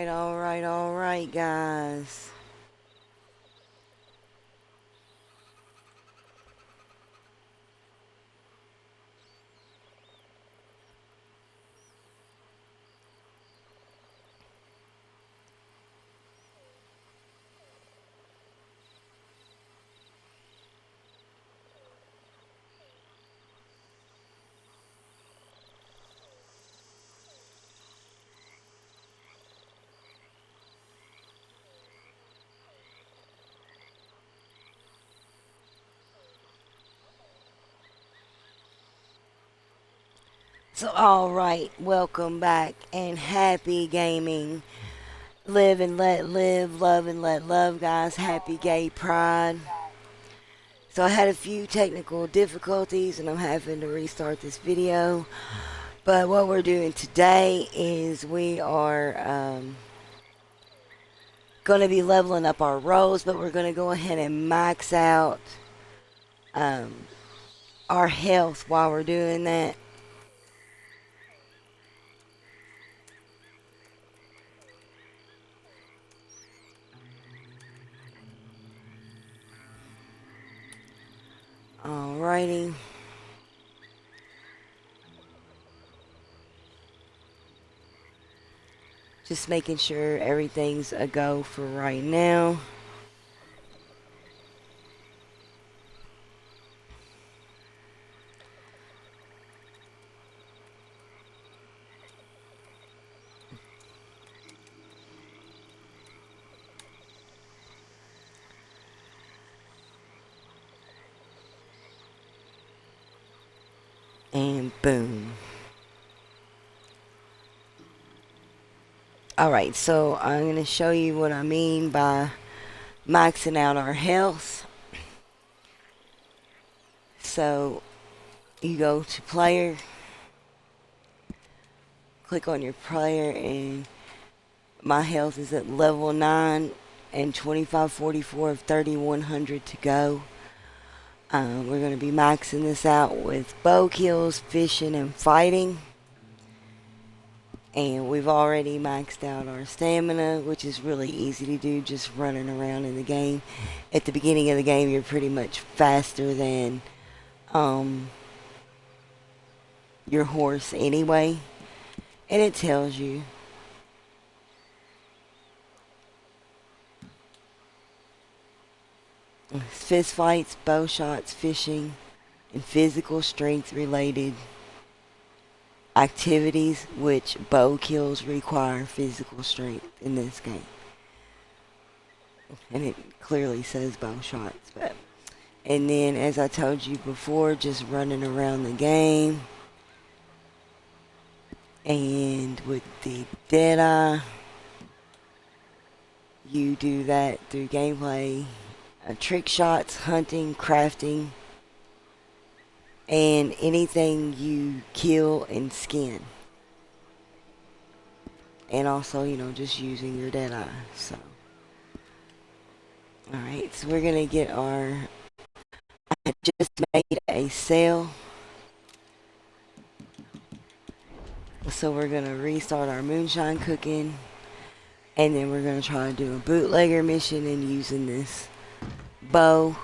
all right, guys. So, all right, welcome back and happy gaming. Live and let live, love and let love, guys. Happy Gay Pride. So, I had a few technical difficulties and I'm having to restart this video. But what we're doing today is we are going to be leveling up our roles, but we're going to go ahead and max out our health while we're doing that. Alrighty. Just making sure everything's a go for right now. And boom. Alright, so I'm going to show you what I mean by maxing out our health. So you go to player, click on your player, and my health is at level 9 and 2544 of 3100 to go. We're going to be maxing this out with bow kills, fishing, and fighting. And we've already maxed out our stamina, which is really easy to do just running around in the game. At the beginning of the game, you're pretty much faster than your horse anyway. And it tells you. Fist fights, bow shots, fishing, and physical strength related activities, which bow kills require physical strength in this game. And it clearly says bow shots, but and then as I told you before, just running around the game. And with the Deadeye, you do that through gameplay, trick shots, hunting, crafting, and anything you kill and skin. And also, just using your Deadeye. So, alright, so we're going to get our... I just made a sale. So we're going to restart our moonshine cooking. And then we're going to try to do a bootlegger mission and using this bow.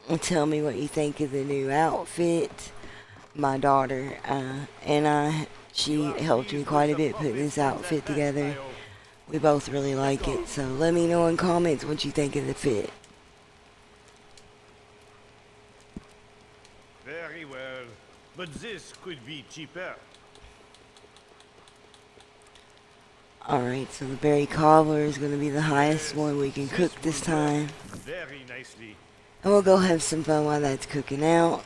And tell me what you think of the new outfit. My daughter she helped me quite a bit putting this outfit together. We both really like it. So let me know in comments what you think of the fit. Very well, but this could be cheaper. Alright, so the berry cobbler is going to be the highest one we can cook this time. Very nicely. And we'll go have some fun while that's cooking out.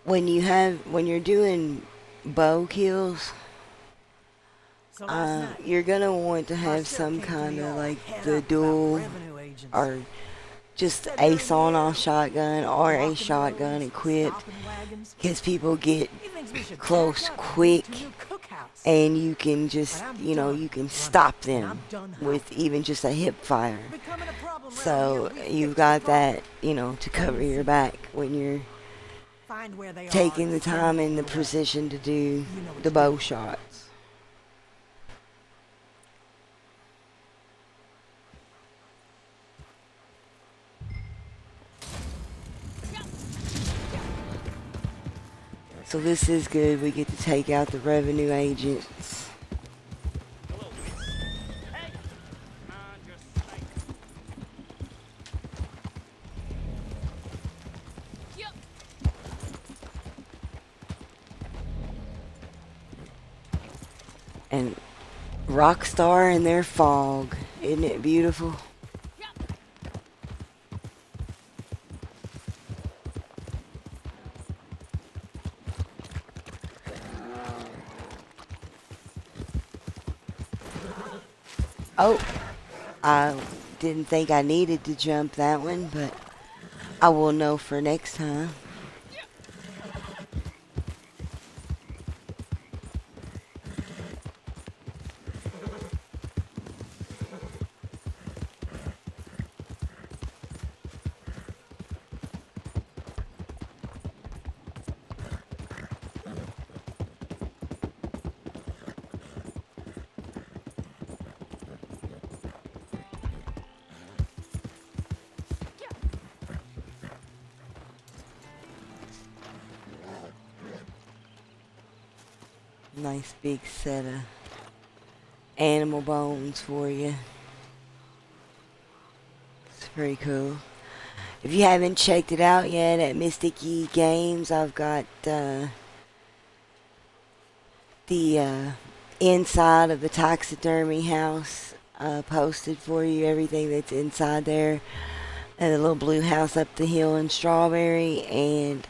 When you're doing bow kills, you're gonna want to have some kind of like the dual or just a sawn-off shotgun or a shotgun equipped, because people get close quick house. and you can just, But I'm you know, done you can running, stop and them I'm done with hiding. even just a hip fire. Becoming a problem around So here, we you've fix the got problem. that, you know, to Plain cover and your simple. back when you're Find where they are taking the and send time them and the on their way. precision to do You know what the to bow do. shots. So this is good. We get to take out the revenue agents. Hello, Wits. Hey! Come on, just like... And Rockstar in their fog. Isn't it beautiful? Oh, I didn't think I needed to jump that one, but I will know for next time. Nice big set of animal bones for you. It's pretty cool. If you haven't checked it out yet at Mystic E Games, I've got the inside of the taxidermy house posted for you. Everything that's inside there. And the little blue house up the hill in Strawberry. And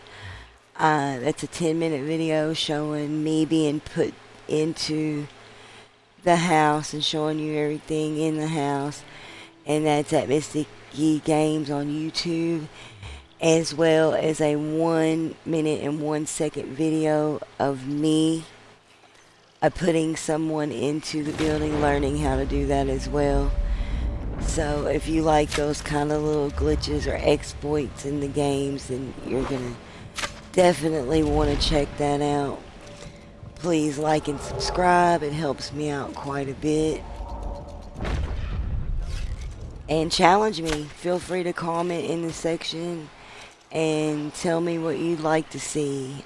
that's a 10-minute video showing me being put into the house and showing you everything in the house. And that's at Mystic E Games on YouTube, as well as a 1 minute and 1 second video of me putting someone into the building, learning how to do that as well. So if you like those kind of little glitches or exploits in the games, then you're gonna definitely want to check that out. Please like and subscribe. It helps me out quite a bit. And challenge me. Feel free to comment in the section and tell me what you'd like to see.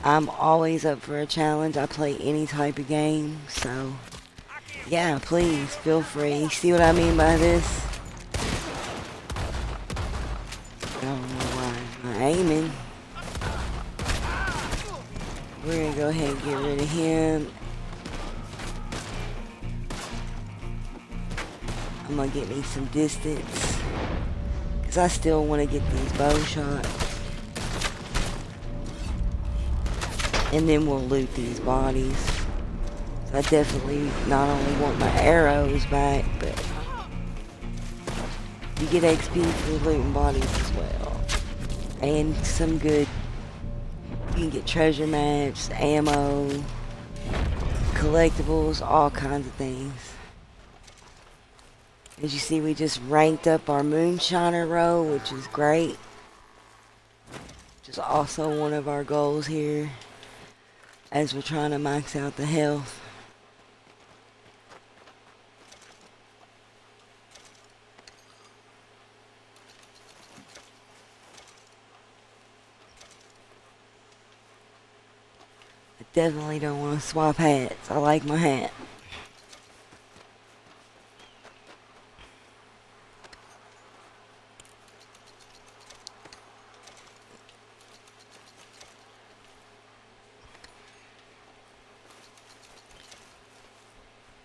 I'm always up for a challenge. I play any type of game, so yeah, please feel free. See what I mean by this? I don't know why I'm not aiming. We're gonna go ahead and get rid of him. I'm gonna get me some distance, because I still want to get these bow shots. And then we'll loot these bodies. So I definitely not only want my arrows back, but you get XP for looting bodies as well. And some good, you can get treasure maps, ammo, collectibles, all kinds of things. As you see, we just ranked up our moonshiner row, which is great. Which is also one of our goals here, as we're trying to max out the health. I definitely don't want to swap hats. I like my hat.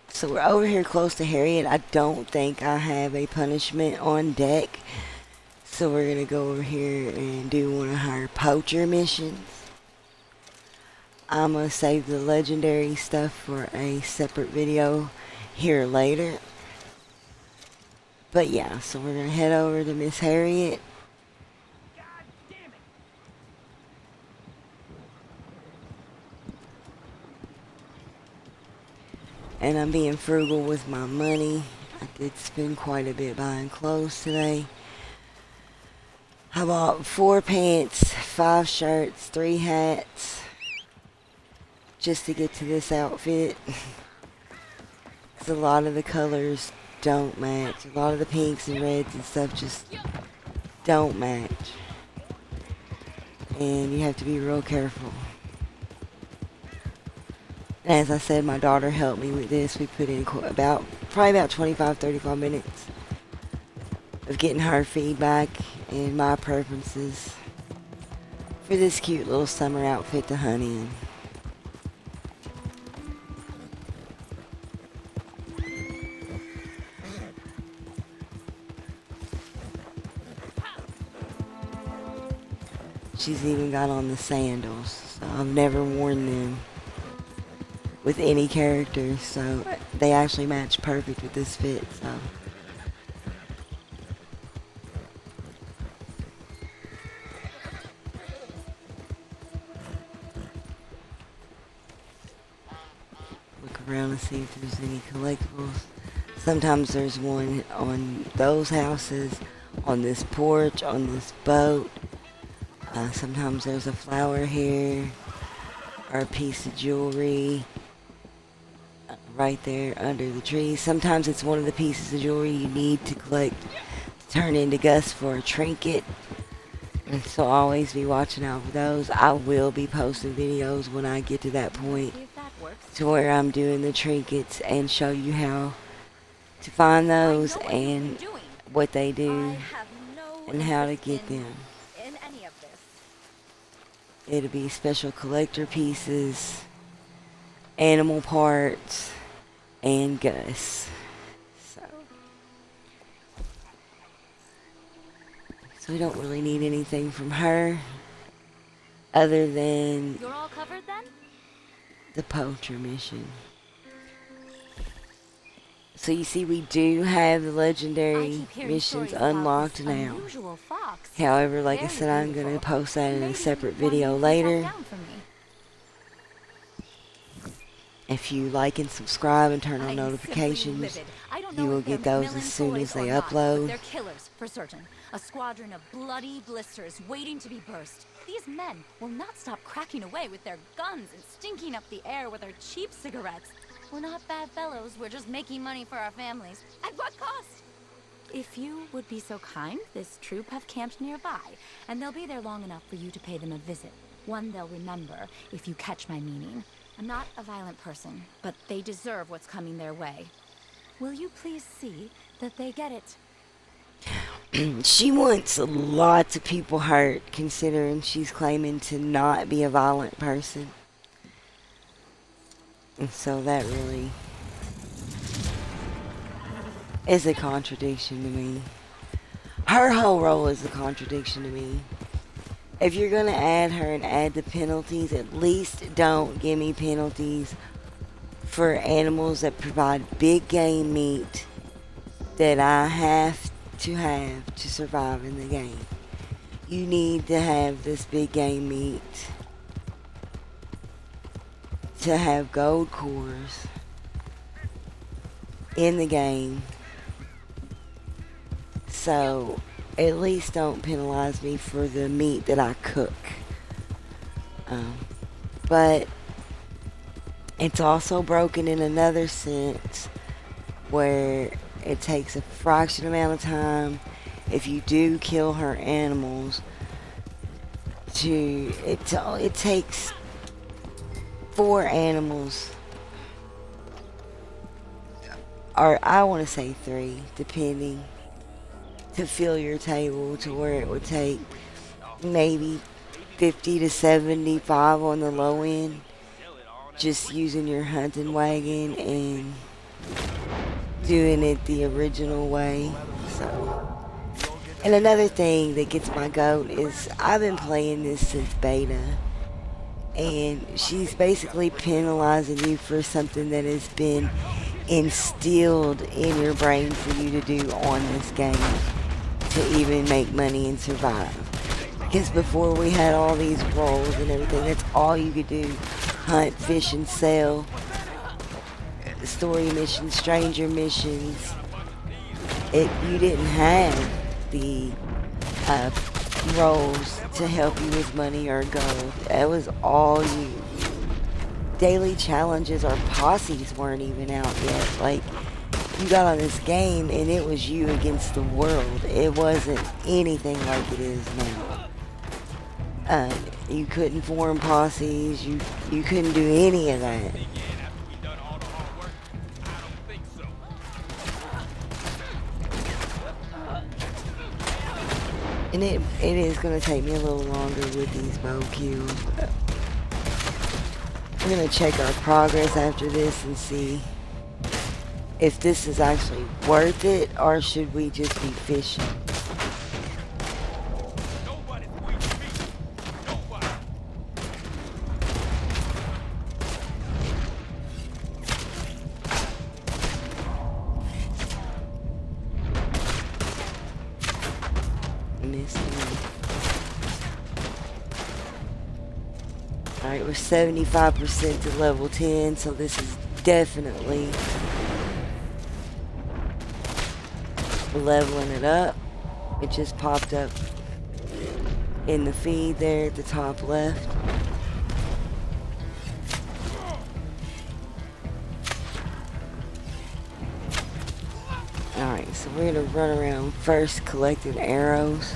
So we're over here close to Harriet. I don't think I have a punishment on deck. So we're going to go over here and do one of our poacher missions. I'm going to save the legendary stuff for a separate video here later. But yeah, so we're going to head over to Miss Harriet. and I'm being frugal with my money. I did spend quite a bit buying clothes today. I bought 4 pants, 5 shirts, 3 hats, just to get to this outfit. Because a lot of the colors don't match. A lot of the pinks and reds and stuff just don't match. And you have to be real careful. And as I said, my daughter helped me with this. We put in probably about 25-35 minutes of getting her feedback and my preferences for this cute little summer outfit to hunt in. She's even got on the sandals, so I've never worn them with any character, so they actually match perfect with this fit, so. Look around and see if there's any collectibles. Sometimes there's one on those houses, on this porch, on this boat. Sometimes there's a flower here, or a piece of jewelry right there under the tree. Sometimes it's one of the pieces of jewelry you need to collect to turn into Gus for a trinket. And so always be watching out for those. I will be posting videos when I get to that point to where I'm doing the trinkets and show you how to find those and what they do and how to get them. It'll be special collector pieces, animal parts, and Gus. So we don't really need anything from her other than You're all covered then? the poacher mission. So you see, we do have the legendary missions unlocked now. However, like I said, I'm going to post that in a separate video later. If you like and subscribe and turn on notifications, you will get those as soon as they upload. They're killers, for certain. A squadron of bloody blisters waiting to be burst. These men will not stop cracking away with their guns and stinking up the air with their cheap cigarettes. We're not bad fellows, we're just making money for our families. At what cost? If you would be so kind, this troop have camped nearby, and they'll be there long enough for you to pay them a visit. One they'll remember, if you catch my meaning. I'm not a violent person, but they deserve what's coming their way. Will you please see that they get it? She wants lots of people hurt, considering she's claiming to not be a violent person. And so that really is a contradiction to me. Her whole role is a contradiction to me. If you're going to add her and add the penalties, at least don't give me penalties for animals that provide big game meat that I have to survive in the game. You need to have this big game meat to have gold cores in the game. So at least don't penalize me for the meat that I cook. But it's also broken in another sense, where it takes a fraction amount of time if you do kill her animals it takes 4 animals, or I want to say 3, depending, to fill your table, to where it would take maybe 50 to 75 on the low end, just using your hunting wagon and doing it the original way. So, and another thing that gets my goat is I've been playing this since beta, and she's basically penalizing you for something that has been instilled in your brain for you to do on this game to even make money and survive. Because before we had all these roles and everything, that's all you could do: hunt, fish, and sell. story missions, stranger missions, you didn't have the uh, roles to help you with money or gold. That was all you. Daily challenges or posses weren't even out yet. Like, you got on this game and it was you against the world. It wasn't anything like it is now. You couldn't form posses. You couldn't do any of that. And it is going to take me a little longer with these bow kills. But we're going to check our progress after this and see if this is actually worth it or should we just be fishing. Alright, we're 75% to level 10, so this is definitely leveling it up. It just popped up in the feed there at the top left. Alright, so we're gonna run around first collecting arrows.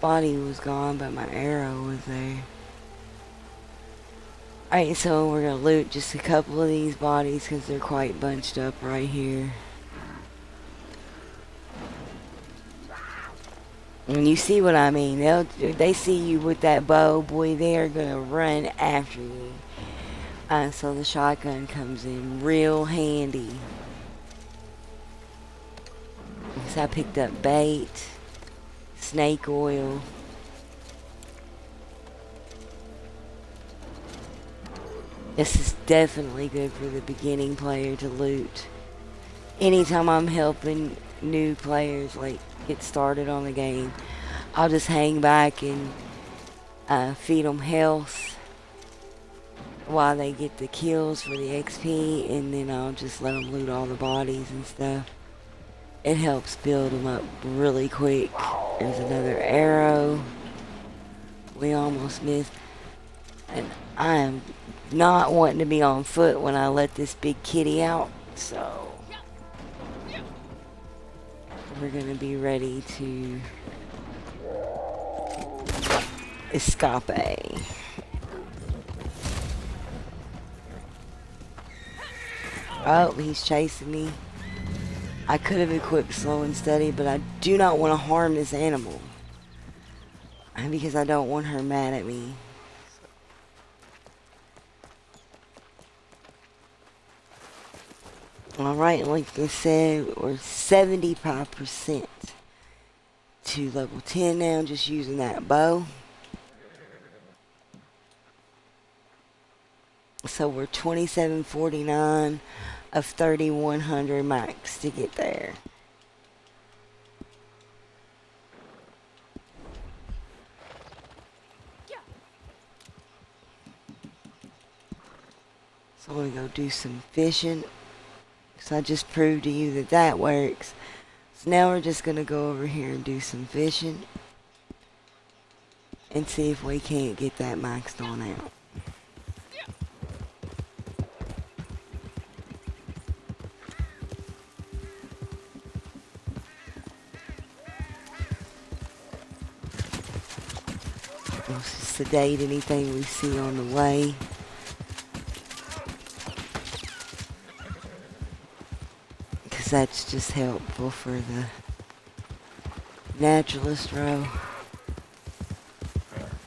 Body was gone, but my arrow was there. Alright, so we're gonna loot just a couple of these bodies because they're quite bunched up right here. And you see what I mean. They see you with that bow, boy, they are gonna run after you. So the shotgun comes in real handy. So I picked up bait, snake oil. This is definitely good for the beginning player to loot. Anytime I'm helping new players like get started on the game, I'll just hang back and feed them health while they get the kills for the XP, and then I'll just let them loot all the bodies and stuff. It helps build them up really quick. There's another arrow. We almost missed. And I am not wanting to be on foot when I let this big kitty out, so we're gonna be ready to escape. Oh, he's chasing me. I could have equipped slow and steady, but I do not want to harm this animal because I don't want her mad at me. Alright, like I said, we're 75% to level 10 now, just using that bow. So we're 2749 of 3100 max to get there. So I'm gonna go do some fishing. So I just proved to you that that works. So now we're just gonna go over here and do some fishing and see if we can't get that maxed on out. We'll sedate anything we see on the way. Because that's just helpful for the naturalist row.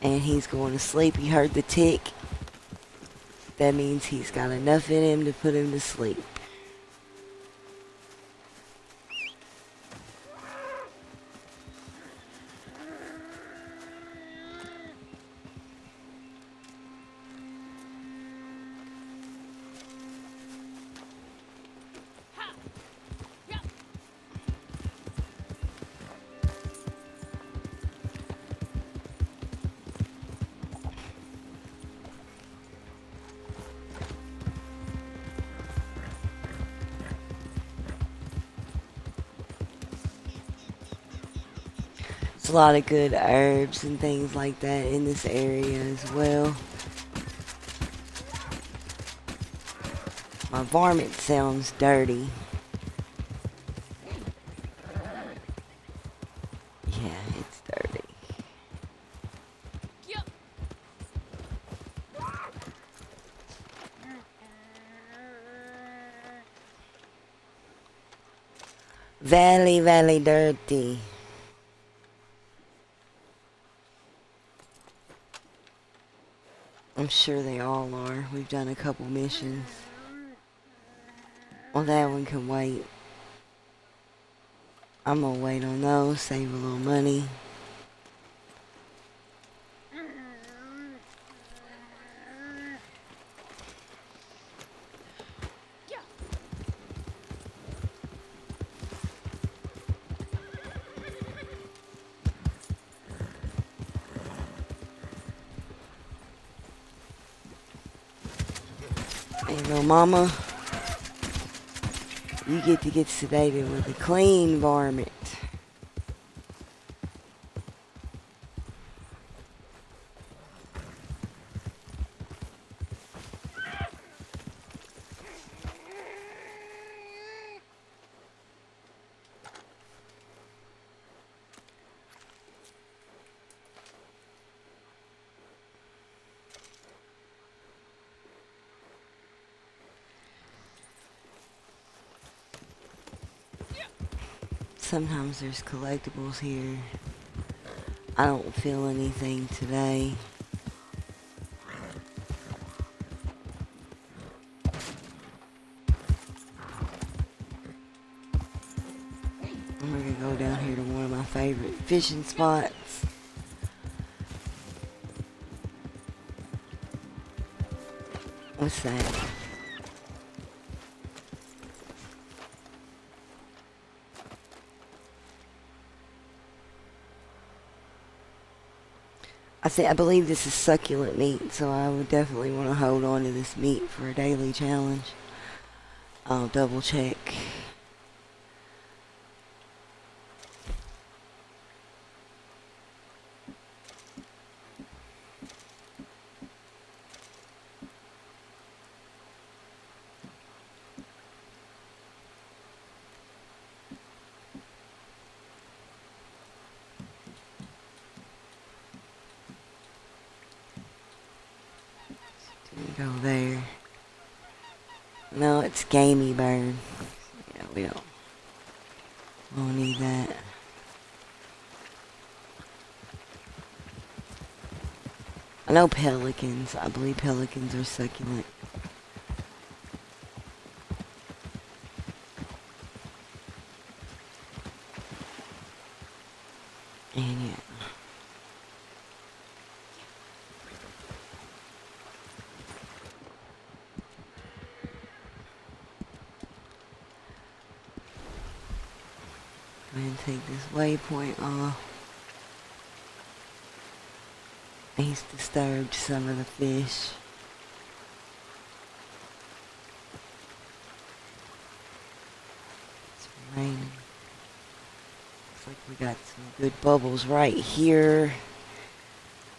And he's going to sleep. He heard the tick. That means he's got enough in him to put him to sleep. a lot of good herbs and things like that in this area as well. My varmint sounds dirty. Yeah, it's dirty. Very dirty. I'm sure they all are. We've done a couple missions. Well, that one can wait. I'm gonna wait on those, save a little money. Hey, little mama. You get to get sedated with a clean varmint. Sometimes there's collectibles here. I don't feel anything today. And we're gonna go down here to one of my favorite fishing spots. What's that? I believe this is succulent meat, so I would definitely want to hold on to this meat for a daily challenge. I'll double check. Go there. No, it's gamey bird. Yeah, we don't need that. I know pelicans. I believe pelicans are succulent. And yeah. Go ahead and take this waypoint off. He's disturbed some of the fish. It's raining. Looks like we got some good bubbles right here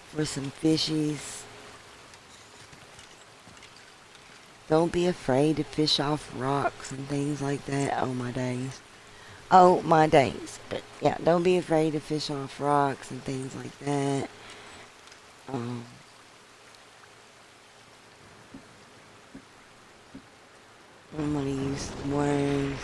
for some fishies. Don't be afraid to fish off rocks and things like that. Oh my days. Oh my days. But yeah, don't be afraid to fish off rocks and things like that. I'm gonna use some worms.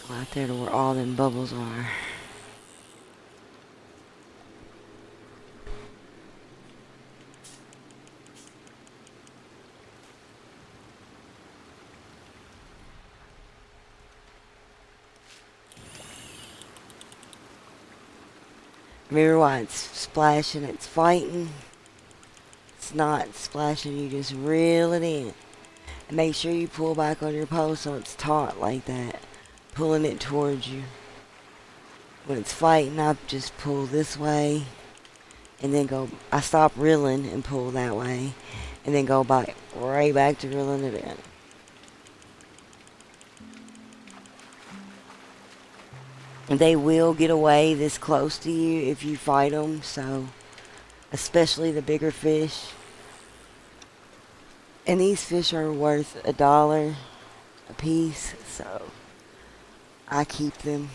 Go out there to where all them bubbles are. Remember why it's splashing, it's fighting. it's not splashing, you just reel it in. And make sure you pull back on your pole so it's taut like that. Pulling it towards you. When it's fighting, I just pull this way. And then I stop reeling and pull that way. And then go back, right back to reeling it in. They will get away this close to you if you fight them, so especially the bigger fish. And these fish are worth $1 a piece, so I keep them.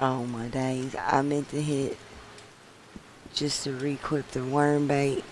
Oh my days, I meant to hit just to re-equip the worm bait.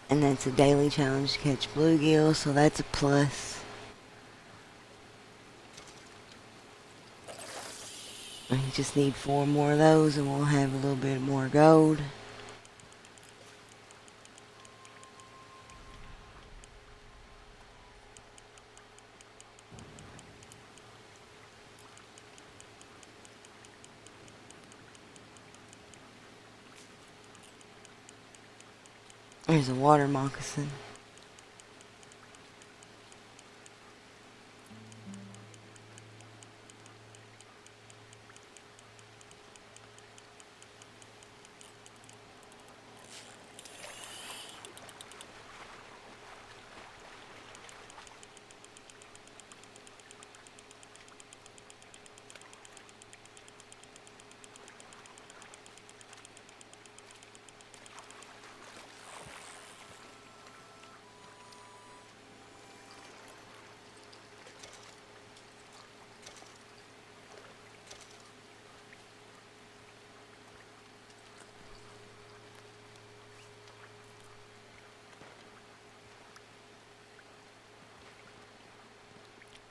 And that's a daily challenge to catch bluegill, so that's a plus. We just need 4 more of those and we'll have a little bit more gold. There's a water moccasin.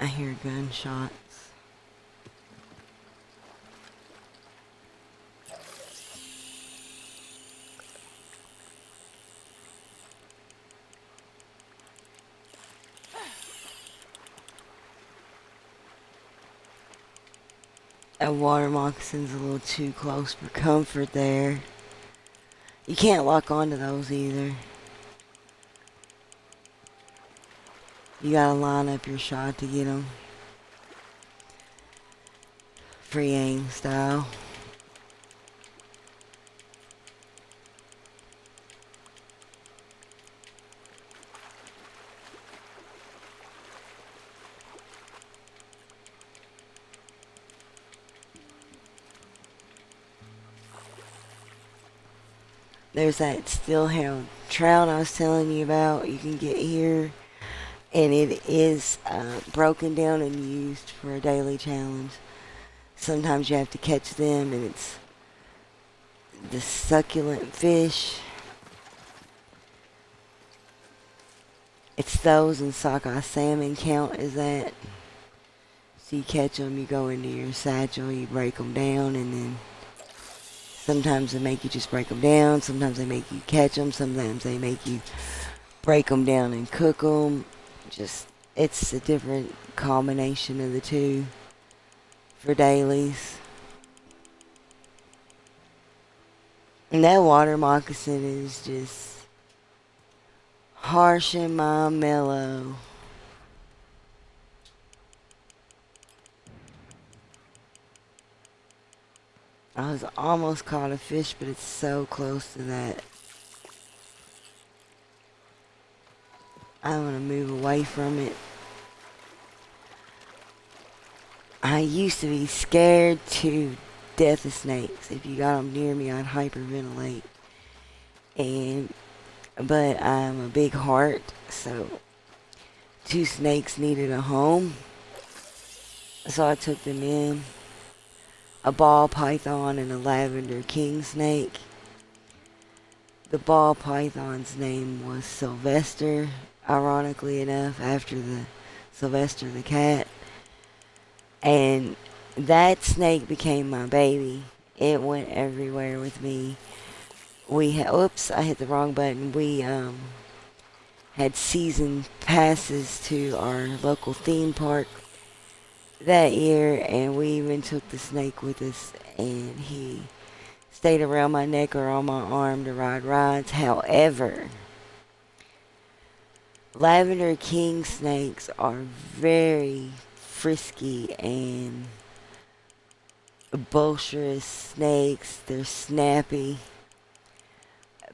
I hear gunshots. That water moccasin's a little too close for comfort there. You can't lock onto those either. You gotta line up your shot to get them. Free aim style. There's that steelhead trout I was telling you about you can get here. And it is broken down and used for a daily challenge. Sometimes you have to catch them and it's the succulent fish. It's those and sockeye salmon count as that. So you catch them, you go into your satchel, you break them down, and then sometimes they make you just break them down. Sometimes they make you catch them. Sometimes they make you break them down and cook them. Just, it's a different combination of the two for dailies. And that water moccasin is just harsh and my mellow. I was almost caught a fish, but it's so close to that. I'm gonna move away from it. I used to be scared to death of snakes. If you got them near me, I'd hyperventilate. But I'm a big heart, so 2 snakes needed a home. So I took them in. A ball python and a lavender king snake. The ball python's name was Sylvester, ironically enough, after the Sylvester the cat. And that snake became my baby. It went everywhere with me. Oops, I hit the wrong button. We had season passes to our local theme park that year, and we even took the snake with us, and he stayed around my neck or on my arm to ride rides. However, lavender king snakes are very frisky and boisterous snakes. They're snappy.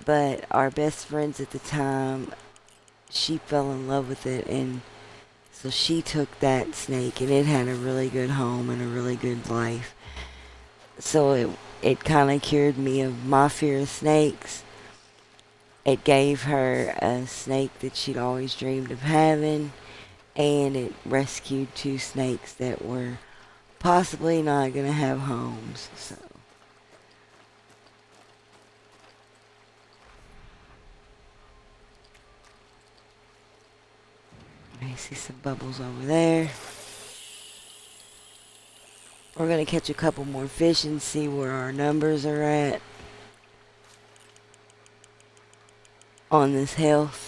But our best friends at the time, she fell in love with it, and so she took that snake, and it had a really good home and a really good life. So it kind of cured me of my fear of snakes. It gave her a snake that she'd always dreamed of having, and it rescued 2 snakes that were possibly not going to have homes. So I see some bubbles over there. We're going to catch a couple more fish and see where our numbers are at on this health.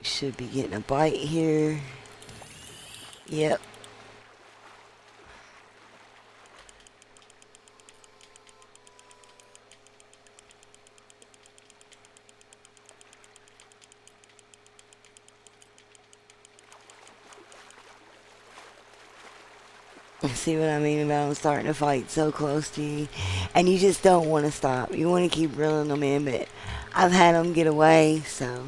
Should be getting a bite here. Yep. See what I mean about them starting to fight so close to you? And you just don't want to stop. You want to keep reeling them in, but I've had them get away, so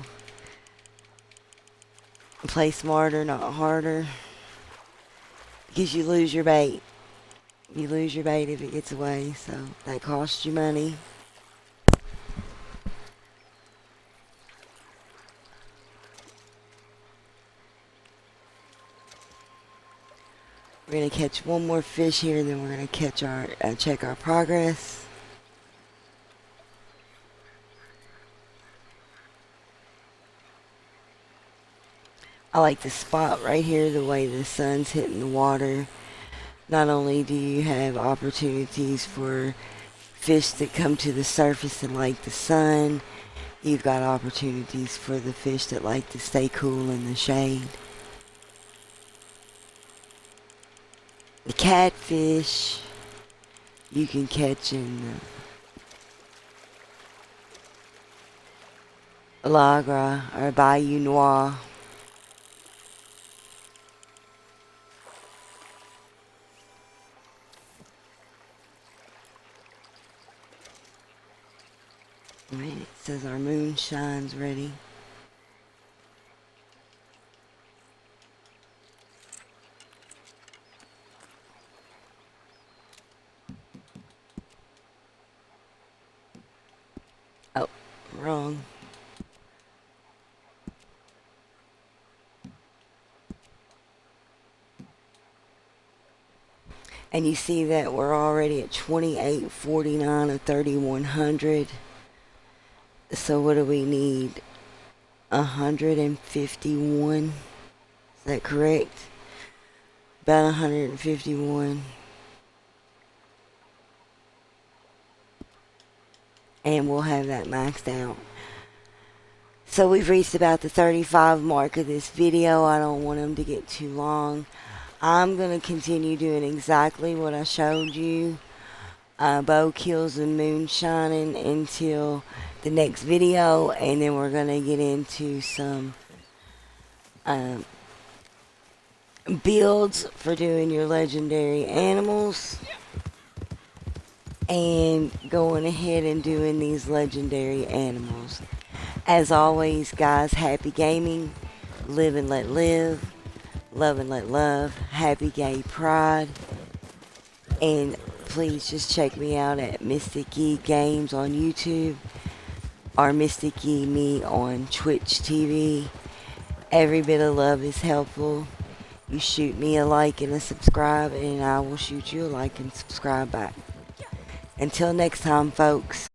play smarter, not harder. Because you lose your bait. You lose your bait if it gets away, so that costs you money. We're going to catch one more fish here, and then we're going to catch check our progress. I like the spot right here, the way the sun's hitting the water. Not only do you have opportunities for fish that come to the surface and like the sun, you've got opportunities for the fish that like to stay cool in the shade. The catfish you can catch in the Lagra or Bayou Noir. Right, it says our moonshine's ready. Oh, wrong. And you see that we're already at 2849 of 3100. So what do we need? 151. Is that correct? About 151. And we'll have that maxed out. So we've reached about the 35 mark of this video. I don't want them to get too long. I'm going to continue doing exactly what I showed you. Bow kills and moonshining until the next video. And then we're going to get into some builds for doing your legendary animals. And going ahead and doing these legendary animals. As always, guys, happy gaming, live and let live, love and let love, happy gay pride, and please just check me out at Mystic Yee Games on YouTube, or Mystic Yee Me on Twitch TV. Every bit of love is helpful. You shoot me a like and a subscribe, and I will shoot you a like and subscribe back. Until next time, folks.